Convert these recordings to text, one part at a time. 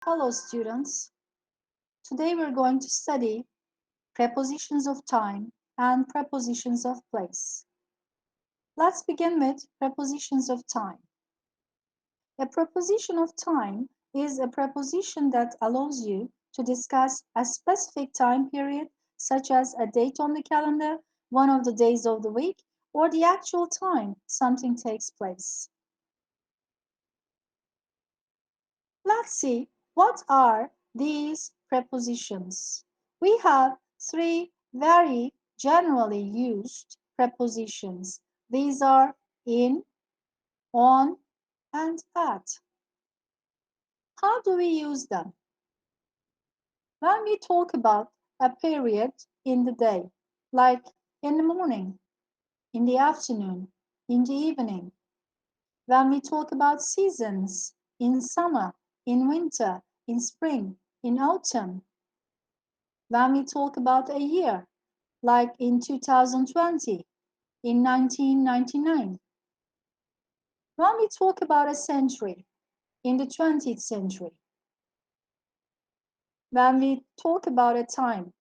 Hello students, today we're going to study prepositions of time and prepositions of place. Let's begin with prepositions of time. A preposition of time is a preposition that allows you to discuss a specific time period, such as a date on the calendar, one of the days of the week, or the actual time something takes place. Let's see, what are these prepositions? We have three very generally used prepositions. These are in, on, and at. How do we use them? When we talk about a period in the day, like in the morning, in the afternoon, in the evening. When we talk about seasons, in summer, in winter, in spring, in autumn. When we talk about a year, like in 2020, in 1999. When we talk about a century, in the 20th century. When we talk about a time,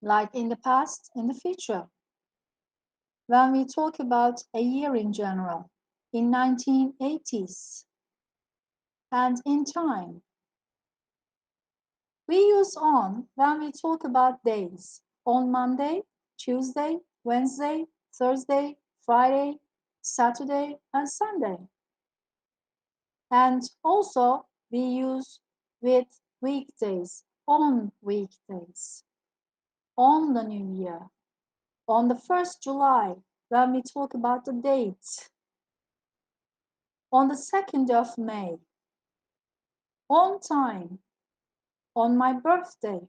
like in the past, in the future. When we talk about a year in general, in 1980s, and in time. We use on when we talk about days, on Monday, Tuesday, Wednesday, Thursday, Friday, Saturday, and Sunday. And also we use with weekdays, on weekdays, on the new year, on the 1st July, when we talk about the date, on the 2nd of May, on time, on my birthday,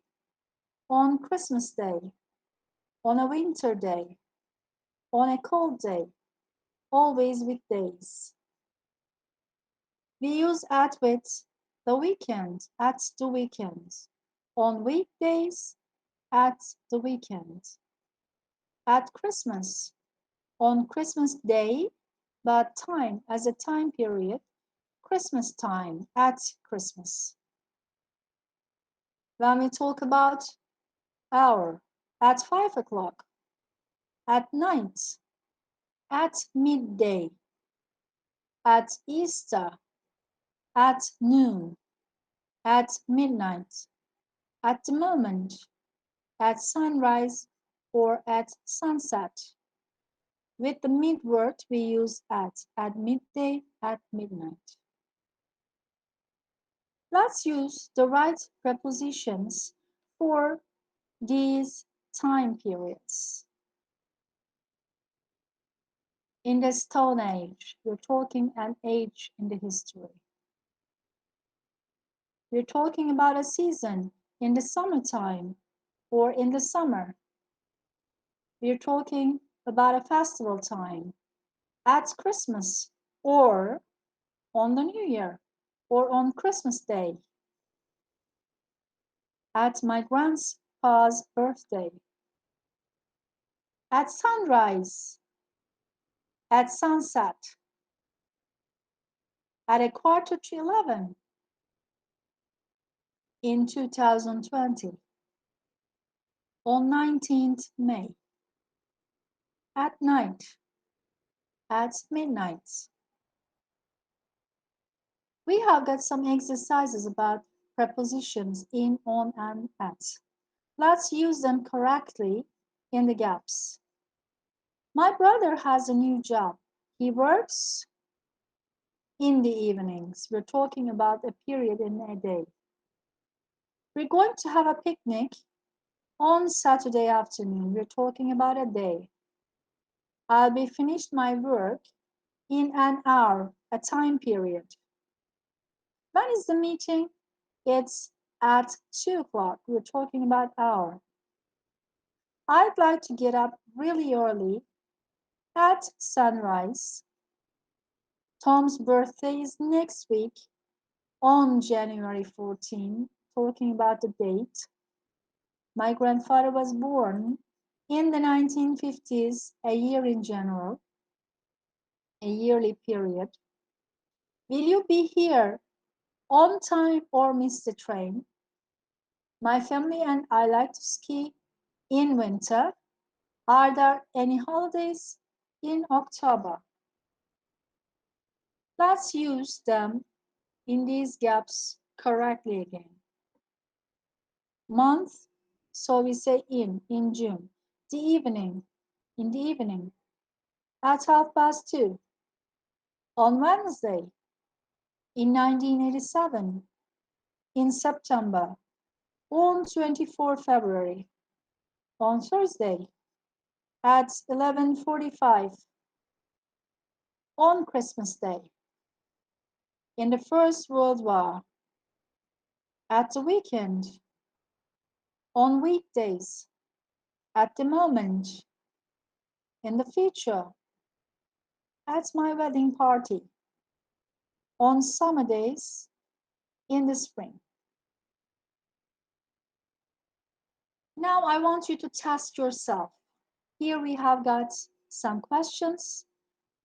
on Christmas Day, on a winter day, on a cold day, always with days. We use at with the weekend, at the weekend, on weekdays, at the weekend, at Christmas, on Christmas Day, but time as a time period, Christmas time, at Christmas. When we talk about hour, at 5 o'clock, at night, at midday, at Easter, at noon, at midnight, at the moment, at sunrise, or at sunset. With the mid word, we use at midday, at midnight. Let's use the right prepositions for these time periods. In the Stone Age, we're talking an age in the history. We're talking about a season in the summertime or in the summer. We're talking about a festival time at Christmas or on the New Year or on Christmas Day, at my grandpa's birthday, at sunrise, at sunset, at a quarter to 11 in 2020, on 19th May, at night, at midnight. We have got some exercises about prepositions in, on, and at. Let's use them correctly in the gaps. My brother has a new job. He works in the evenings. We're talking about a period in a day. We're going to have a picnic on Saturday afternoon. We're talking about a day. I'll be finished my work in an hour, a time period. When is the meeting? It's at 2 o'clock. We're talking about hour. I'd like to get up really early at sunrise. Tom's birthday is next week on January 14, talking about the date. My grandfather was born in the 1950s, a year in general, a yearly period. Will you be here On time or miss the train. My family and I like to ski in winter. Are there any holidays in October? Let's use them in these gaps correctly again. Month, so we say in June. The evening, in the evening. At 2:30. On Wednesday, in 1987. In September. On 24 February. On Thursday, at 11:45. On Christmas Day. In the First World War. At the weekend. On weekdays. At the moment. In the future. At my wedding party. On summer days. In the spring. Now I want you to test yourself. Here we have got some questions.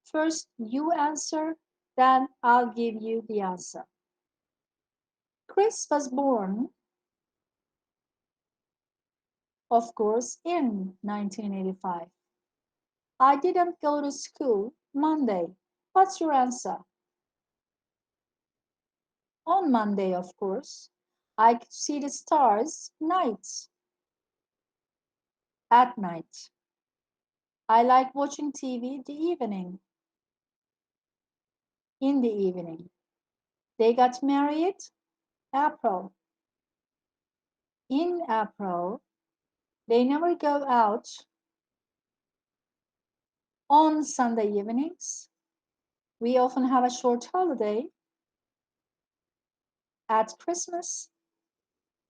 First you answer, then I'll give you the answer. Chris was born, of course, in 1985. I didn't go to school Monday. What's your answer? On Monday, of course. I could see the stars at night. I like watching TV the evening. In the evening. They got married April. In April. They never go out on Sunday evenings. We often have a short holiday at Christmas.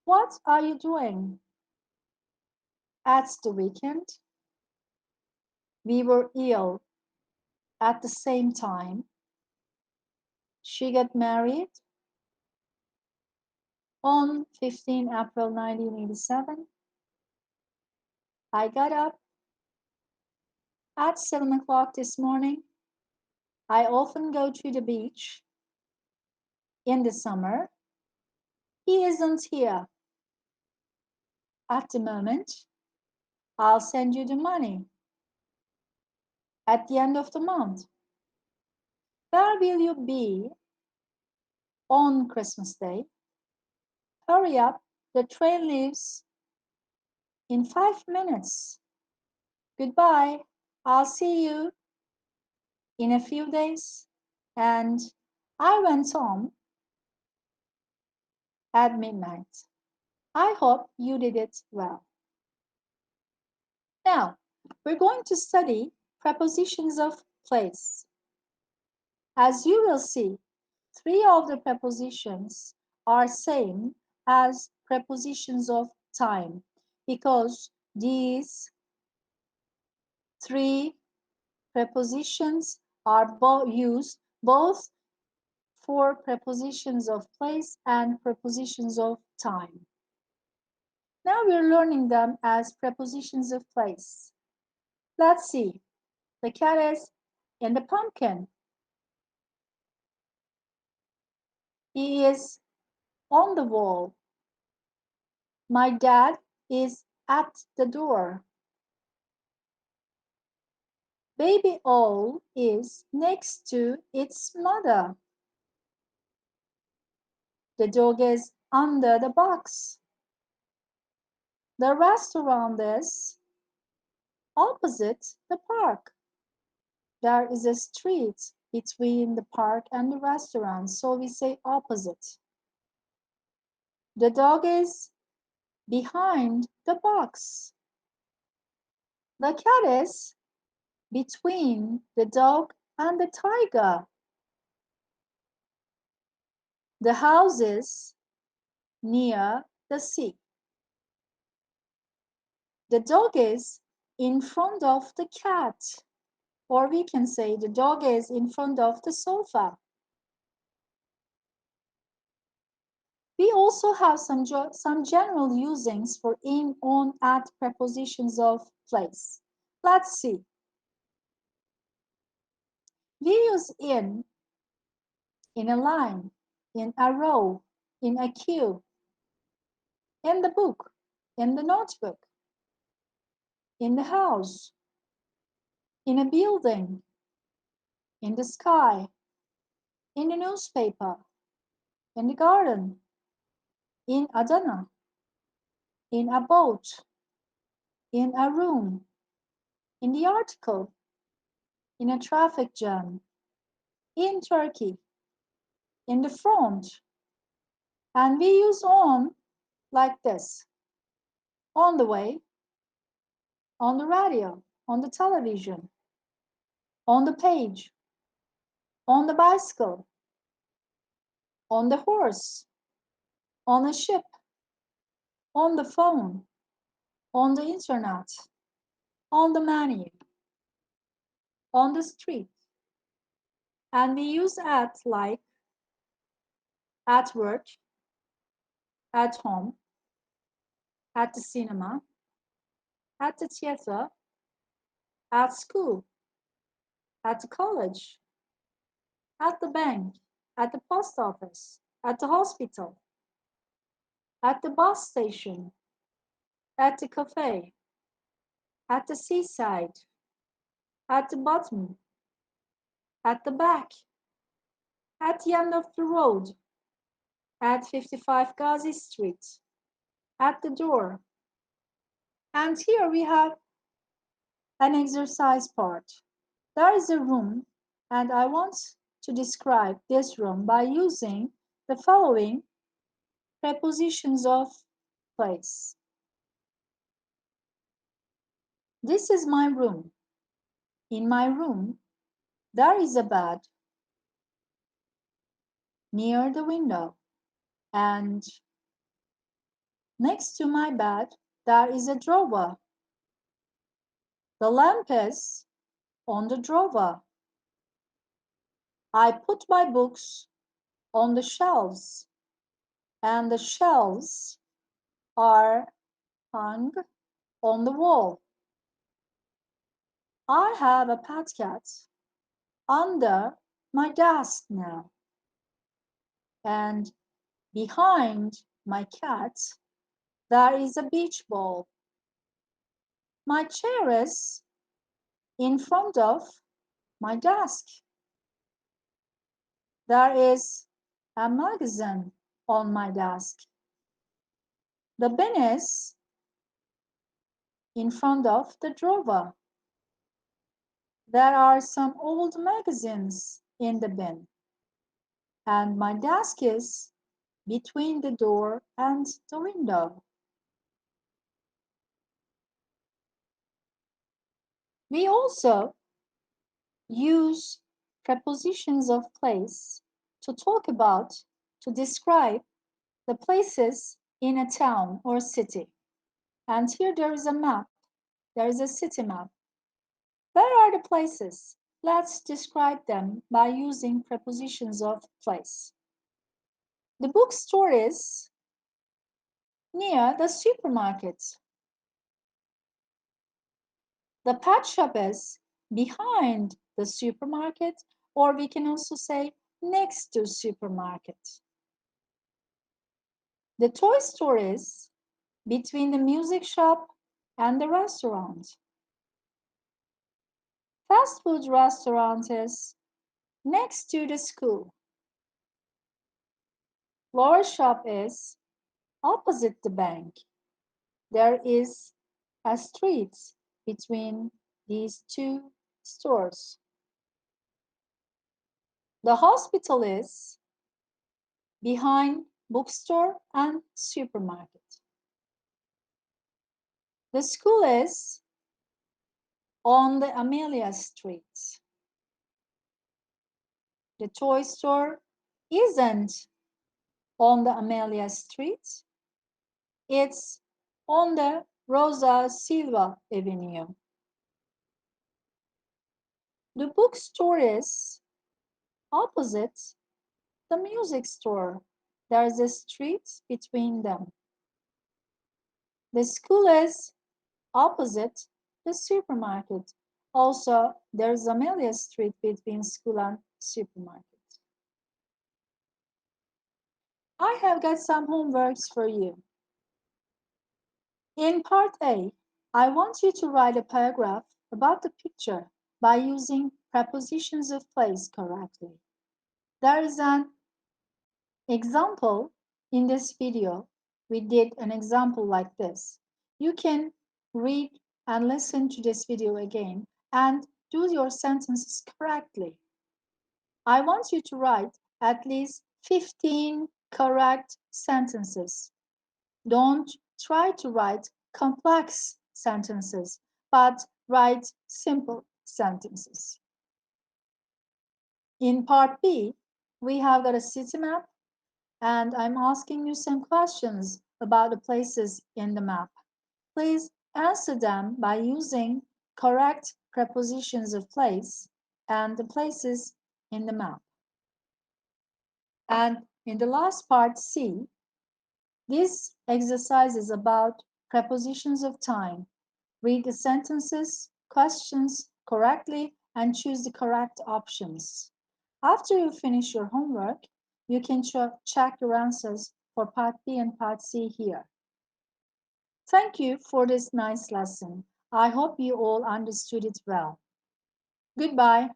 What are you doing at the weekend? We were ill at the same time. She got married on 15 April 1987. I got up at 7 o'clock this morning. I often go to the beach in the summer. He isn't here at the moment. I'll send you the money at the end of the month. Where will you be on Christmas Day? Hurry up, the train leaves in 5 minutes. Goodbye, I'll see you in a few days. And I went home at midnight. I hope you did it well. Now, we're going to study prepositions of place. As you will see, 3 of the prepositions are same as prepositions of time because these 3 prepositions are used both for prepositions of place and prepositions of time. Now we're learning them as prepositions of place. Let's see. The cat is in the pumpkin. He is on the wall. My dad is at the door. Baby owl is next to its mother. The dog is under the box. The restaurant is opposite the park. There is a street between the park and the restaurant, so we say opposite. The dog is behind the box. The cat is between the dog and the tiger. The house is near the sea. The dog is in front of the cat. Or we can say the dog is in front of the sofa. We also have some general usings for in, on, at prepositions of place. Let's see. We use in a line. in a row, in a queue, in the book, in the notebook, in the house, in a building, in the sky, in the newspaper, in the garden, in Adana, in a boat, in a room, in the article, in a traffic jam, in Turkey, in the front. And we use on like this: on the way, on the radio, on the television, on the page, on the bicycle, on the horse, on a ship, on the phone, on the internet, on the menu, on the street. And we use at like at work, at home, at the cinema, at the theater, at school, at the college, at the bank, at the post office, at the hospital, at the bus station, at the cafe, at the seaside, at the bottom, at the back, at the end of the road, at 55 Ghazi Street, at the door. And here we have an exercise part. There is a room, and I want to describe this room by using the following prepositions of place. This is my room. In my room, there is a bed near the window, and next to my bed, there is a drawer. The lamp is on the drawer. I put my books on the shelves, and the shelves are hung on the wall. I have a pet cat under my desk now, and behind my cat there is a beach ball. My chair is in front of my desk. There is a magazine on my desk. The bin is in front of the drawer. There are some old magazines in the bin, and my desk is between the door and the window. We also use prepositions of place to talk about, to describe the places in a town or city. And here there is a map. There is a city map. Where are the places? Let's describe them by using prepositions of place. The bookstore is near the supermarket. The pet shop is behind the supermarket, or we can also say next to supermarket. The toy store is between the music shop and the restaurant. Fast food restaurant is next to the school. Flower shop is opposite the bank. There is a street between these two stores. The hospital is behind bookstore and supermarket. The school is on the Amelia Street. The toy store isn't on the Amelia Street. It's on the Rosa Silva Avenue. The bookstore is opposite the music store. There's a street between them. The school is opposite the supermarket. Also, there's Amelia Street between school and supermarket. I have got some homeworks for you. In part A, I want you to write a paragraph about the picture by using prepositions of place correctly. There is an example in this video. We did an example like this. You can read and listen to this video again and do your sentences correctly. I want you to write at least 15 correct sentences. Don't try to write complex sentences, but write simple sentences. In part B, we have got a city map, and I'm asking you some questions about the places in the map. Please answer them by using correct prepositions of place and the places in the map. And in the last part C, this exercise is about prepositions of time. Read the sentences, questions correctly, and choose the correct options. After you finish your homework, you can check your answers for part B and part C here. Thank you for this nice lesson. I hope you all understood it well. Goodbye.